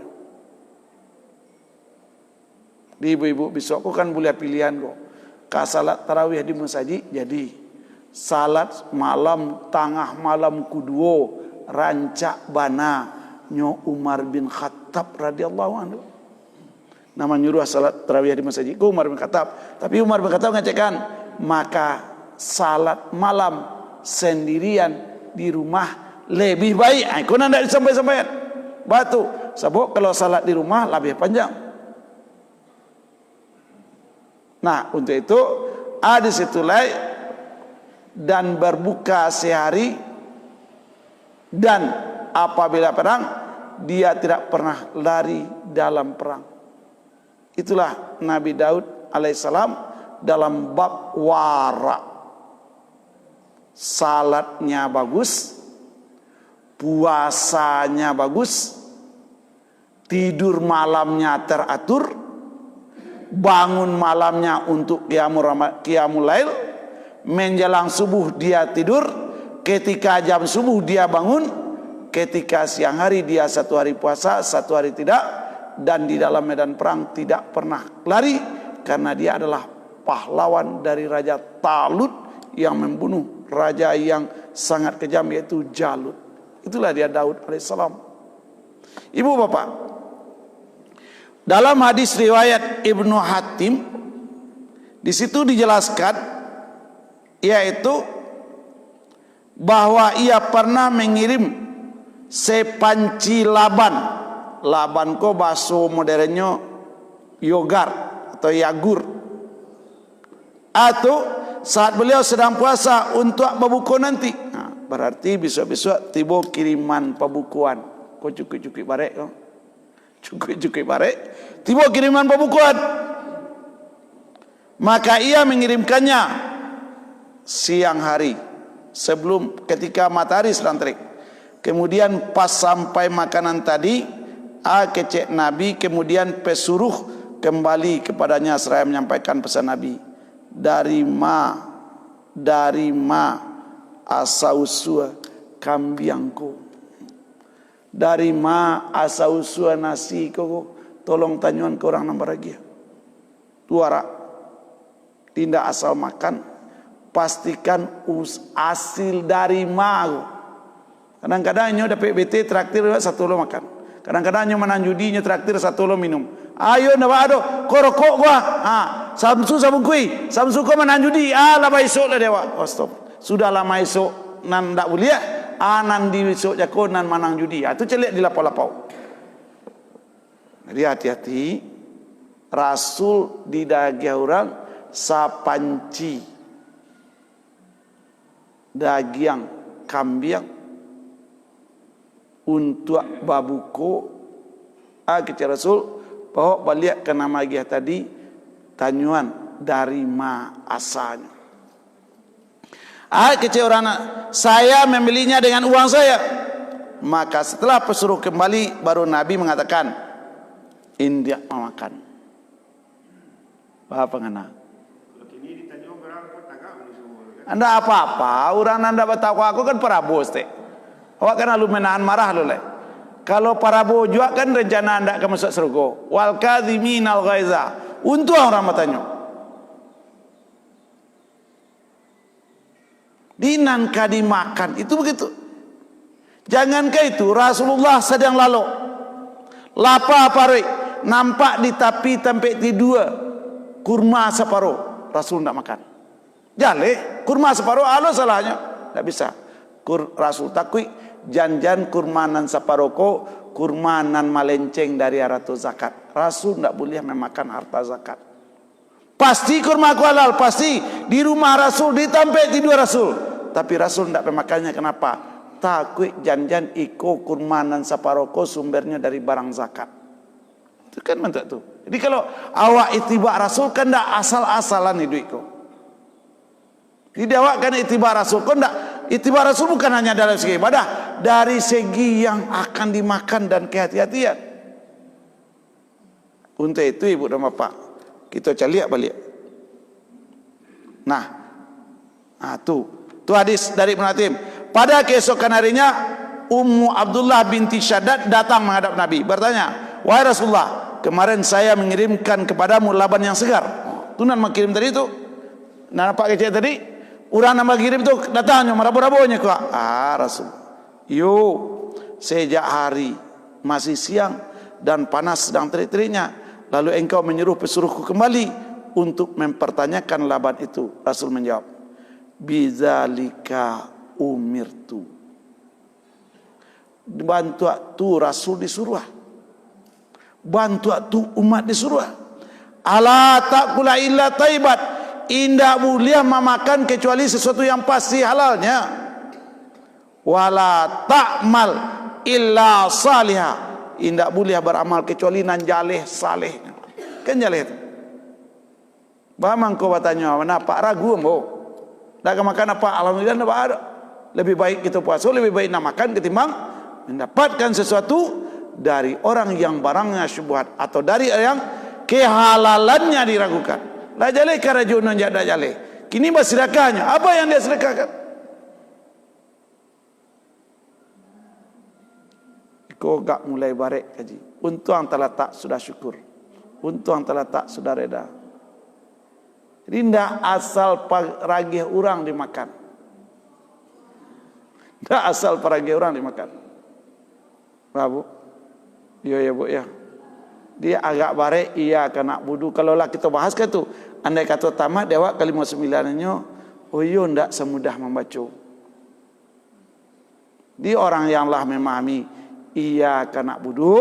Speaker 1: Di ibu-ibu besok ko kan boleh pilihan ko. Ka salat tarawih di masjid jadi salat malam tengah malam kuduo rancak bana nyo Umar bin Khattab radhiyallahu anhu. Nama nyuruh salat tarawih di masjid ko Umar bin Khattab. Tapi Umar bin Khattab ngecekkan, maka salat malam sendirian di rumah lebih baik. Kau nak disampai-sampaikan batu. Sebab kalau salat di rumah lebih panjang. Nah, untuk itu ada situlah dan berbuka sehari, dan apabila perang dia tidak pernah lari dalam perang. Itulah Nabi Daud alaihissalam dalam bab wara. Salatnya bagus, puasanya bagus, tidur malamnya teratur, bangun malamnya untuk qiyamul lail, menjelang subuh dia tidur, ketika jam subuh dia bangun, ketika siang hari dia satu hari puasa, satu hari tidak, dan di dalam medan perang tidak pernah lari, karena dia adalah pahlawan dari Raja Talut yang membunuh raja yang sangat kejam yaitu Jalut. Itulah dia Daud alaihissalam. Ibu bapak, dalam hadis riwayat Ibnu Hatim di situ dijelaskan yaitu bahwa ia pernah mengirim sepanci laban. Laban ko bahasa modernnya yogar atau yagur. Atau saat beliau sedang puasa untuk berbuka nanti. Nah, berarti besok-besok tiba kiriman pembukuan. Kau cukik-cukik barek kau. Cukik-cukik barek. Tiba kiriman pembukuan. Maka ia mengirimkannya siang hari sebelum ketika matahari sedang terik. Kemudian pas sampai makanan tadi, kecek Nabi kemudian pesuruh kembali kepadanya seraya menyampaikan pesan Nabi. Dari ma asausua kambiangku, dari ma asausua nasi ko, tolong tanyuan ke orang nomor lagi. Tuara tidak asal makan, pastikan hasil dari ma. Kadang-kadang nyo dapat BT traktir satu lo makan, kadang-kadang nyo menanjudi nyo traktir satu lo minum. Ayo ndak ado korokok gua. Samsu sabun kui. Samsu ko menanjudi. Lama esok lah dewa. Oh stop. Sudah lama esok nan ndak boleh. Nan di esok jako nan manang judi. Itu celek di lapau-lapau. Jadi hati-hati. Rasul didagih orang sapanci daging kambing untuk babuko. Kecil Rasul bawa balik ke nama dia tadi tanyuan dari ma asalnya. Kecil orang saya membelinya dengan uang saya. Maka setelah pesuruh kembali baru Nabi mengatakan india makan. Apa ngana? Anda apa-apa, orang anda bertahu aku kan para bos teh. Awak kan lu menahan marah lu le. Kalau para bojua kan rencana anda akan masuk surga. Wal kadhiminal ghaiza. Untuk orang matanya. Dinan kadi makan itu begitu. Jangankah itu Rasulullah sedang lalu. Lapa pare nampak di tapi tempat dua kurma separuh. Rasul tidak makan. Jale kurma separuh alo salahnya. Tidak bisa. Rasul takui janjan kurmanan separoko kurmanan malenceng dari harta zakat. Rasul tidak boleh memakan harta zakat. Pasti kurma halal, pasti di rumah Rasul, di tempat tidur Rasul. Tapi Rasul tidak memakannya. Kenapa? Takut janjan iko kurmanan separoko sumbernya dari barang zakat. Itu kan mantap tuh. Jadi kalau awak itibak Rasul kan tidak asal-asalan hidup iko. Tidak awak kan itibak Rasul kan tidak. Itibak Rasul bukan hanya dari segi ibadah, dari segi yang akan dimakan dan kehati-hatian. Untuk itu ibu dan bapak, kita caliak balik. Nah, Tu hadis dari Ibnu Hatim. Pada keesokan harinya Ummu Abdullah binti Syaddad datang menghadap Nabi, bertanya, "Wahai Rasulullah, kemarin saya mengirimkan kepadamu laban yang segar." Tu nan makirim tadi tu. Nah, nampak kecil tadi, orang nama kirim tu datangnya marabu-rabunya ku. Rasul. Yo, sejak hari masih siang dan panas sedang terik-teriknya, lalu engkau menyuruh pesuruhku kembali untuk mempertanyakan laban itu. Rasul menjawab, "Bidzalika umirtu." Bantu tu Rasul disuruh, bantu tu umat disuruh. Ala taqula illa taibat, indah boleh memakan kecuali sesuatu yang pasti halalnya. Wala ta'mal illa salihah, indah boleh beramal kecuali nan jaleh saleh. Kan jaleh itu. Bamang kau bertanya, mana Pak ragu ambo? Dah makan apa? Alhamdulillah tak ada. Lebih baik kita puasa, lebih baik nak makan ketimbang mendapatkan sesuatu dari orang yang barangnya syubhat atau dari yang kehalalannya diragukan. La jaleh karajun jada jaleh. Kini bersedekahnya. Apa yang dia sedekahkan? Kau gak mulai barek kaji. Untuk yang telah tak sudah syukur. Untuk yang telah tak sudah reda. Jadi tidak asal ragih orang dimakan. Tidak asal ragih orang dimakan. Bu? Ya bu ya. Dia agak barek, iya kena budu. Kalau lah kita bahas ke tu, andai kata tamat dewa kalimat 9-nya, oh iya ndak semudah membaca. Dia orang yang lah memahami, iya kena budu,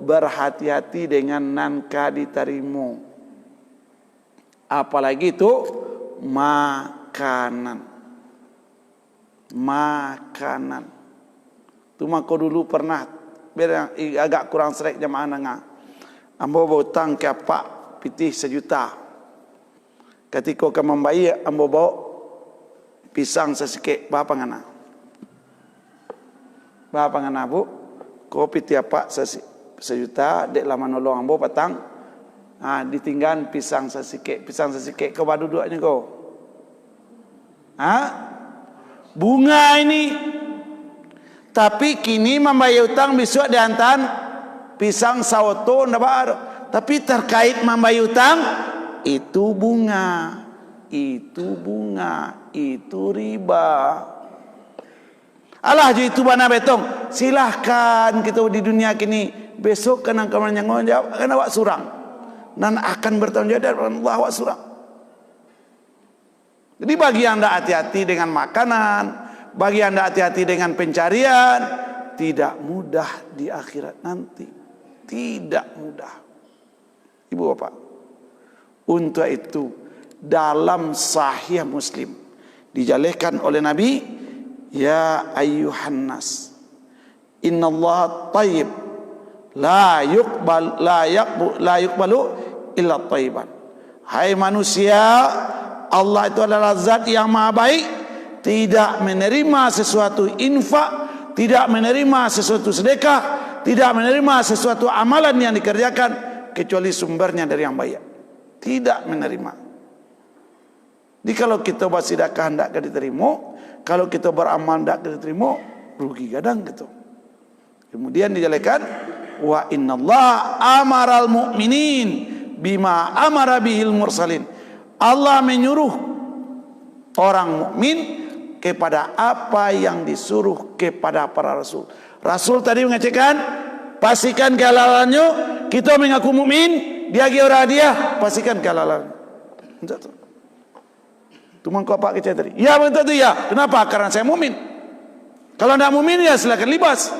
Speaker 1: berhati-hati dengan nanka diterima. Apalagi itu makanan. Makanan. Tu mako dulu pernah agak kurang serik jamaah nengah. Ambo bawa hutang ke apa pitih 1 juta. Ketika kau membayar, ambo bawa pisang sesikit. Berapa ngana? Berapa ngana bu? Kau pitih apa 1 juta. Dek lama nolong ambo petang. Ditinggal pisang sesikit. Pisang sesikit kau badu duanya kau. Bunga ini. Tapi kini membayar hutang besok dihantar pisang sawoto ndak baru. Tapi terkait membayar hutang itu bunga, itu riba. Alah je itu bana betong. Silahkan kita di dunia kini besok kena kamu yang jawab akan awak surang. Dan akan bertanggung jawab dari Allah awak surang. Jadi bagi anda hati-hati dengan makanan, bagi anda hati-hati dengan pencarian, tidak mudah di akhirat nanti. Tidak mudah. Ibu bapak, untuk itu dalam Sahih Muslim dijalihkan oleh Nabi, ya ayyuhan nas, innallaha thayyib la yuqbalu illa thayyiban. Hai manusia, Allah itu adalah zat yang maha baik, tidak menerima sesuatu infak, tidak menerima sesuatu sedekah, tidak menerima sesuatu amalan yang dikerjakan kecuali sumbernya dari yang baik. Tidak menerima. Jadi kalau kita bersedekah tidak diterima, kalau kita beramal tidak diterima, rugi kadang gitu. Kemudian dijelaskan, wa innallaha amaral mu'minin bima amara bihil mursalin. Allah menyuruh orang mukmin kepada apa yang disuruh kepada para rasul. Rasul tadi mengatakan, pastikan kehalalannya. Kita mengaku mukmin, dia orang dia, pastikan kehalalan. Tu mangko apa kita tadi? Ya betul tu ya. Kenapa? Karena saya mukmin. Kalau tidak mukmin ya silakan libas.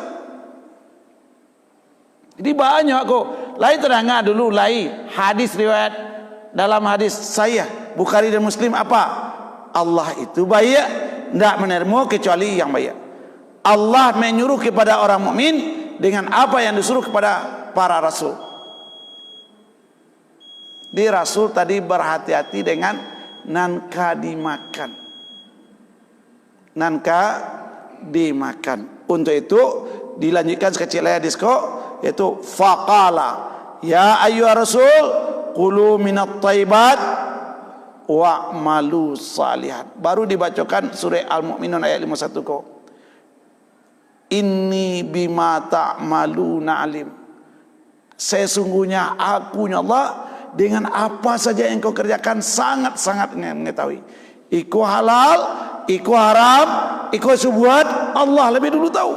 Speaker 1: Jadi banyak kok. Lain terangkan dulu lain hadis riwayat dalam hadis saya Bukhari dan Muslim apa? Allah itu baik, tidak menerima kecuali yang baik. Allah menyuruh kepada orang mukmin dengan apa yang disuruh kepada para rasul. Di rasul tadi berhati-hati dengan nanka dimakan. Nanka dimakan. Untuk itu dilanjutkan sekecil hadis kok, yaitu faqala ya ayyuhar rasul qulu minat thayyibat wa'malu salihan. Baru dibacakan surah Al-Mu'minun ayat 51 ko. Inni bima ta'maluna alim. Sesungguhnya akunya Allah dengan apa saja yang kau kerjakan sangat-sangat mengetahui. Iku halal, iku haram, iku subuhat, Allah lebih dulu tahu.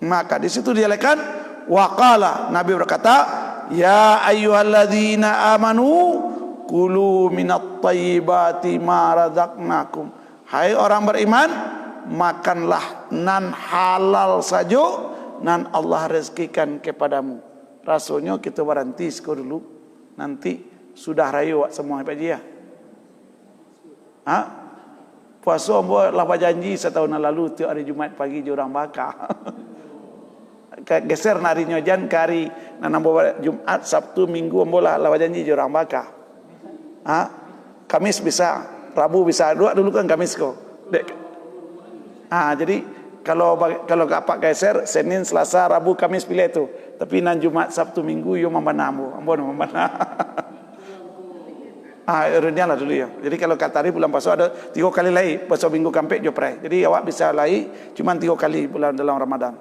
Speaker 1: Maka di situ dijelaskan waqala, Nabi berkata, ya ayyuhalladzina amanu kulu minat thayyibati ma razaqnakum. Hai orang beriman, makanlah nan halal saja nan Allah rezekikan kepadamu. Rasanya kita berhenti sekor dulu. Nanti sudah rayu semua Pak Haji ya. Ha? Puasa ambo lah berjanji setahun lalu tiap hari Jumat pagi je orang bakar. Geser narinya jan ke hari nanambo Jumat, Sabtu, Minggu ambo lah berjanji je orang bakar. Ha? Kamis bisa, Rabu bisa. Dulu kan Kamis kok. Jadi kalau kapak geser Senin, Selasa, Rabu, Kamis pilih itu. Tapi nan Jumat, Sabtu, Minggu yo membana ambo membana. Erenya lah dulu ya. Jadi kalau katari bulan puasa ada 3 kali lagi, puasa Minggu Kampek jo pray. Jadi awak bisa lagi cuma 3 kali bulan dalam Ramadan.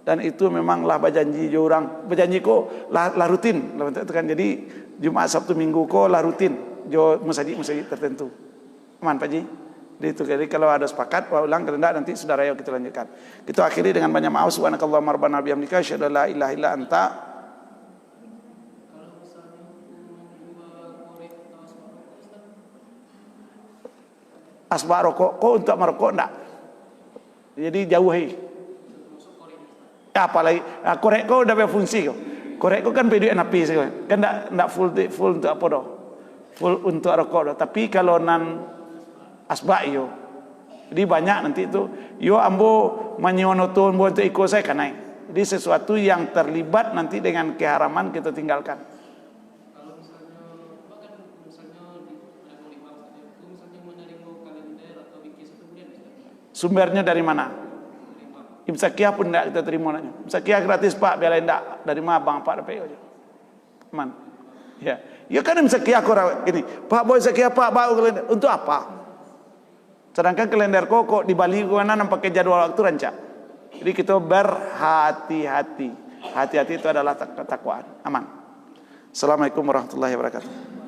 Speaker 1: Dan itu memanglah berjanji jo orang. Berjanji ko lah rutin. Kan jadi Jumat, Sabtu, Minggu ko lah rutin jo masjid tertentu. Aman Pak Ji? Jadi kalau ada sepakat ulang kalau tidak nanti saudara ayo kita lanjutkan. Kita akhiri dengan banyak maaf. Subhanakallahumma rabbana bihamdika asyhadu an la ilaha illa anta. Asbak rokok, kok untuk merokok enggak? Jadi jauhi. Apalagi korek kau udah berfungsi kau. Korek kau kan PDN api sih kan enggak full untuk apa doh? Full untuk rokok doh. Tapi kalau nan asbak yo. Jadi banyak nanti itu yo ambo menyonoton buat ikut saya kan naik. Jadi sesuatu yang terlibat nanti dengan keharaman kita tinggalkan. Sumbernya dari mana? Imsakiah pun tidak kita terima nanya. Imsakiah gratis Pak, biar tidak dari mana bang Pak dapat aja. Aman. Ya, ya kan imsakiah kau ini. Pak boy imsakiah Pak bau untuk apa? Sedangkan kalender kok di Bali gua nampak jadwal waktu rancak. Jadi kita berhati-hati. Hati-hati itu adalah ketakwaan. Aman. Assalamualaikum warahmatullahi wabarakatuh.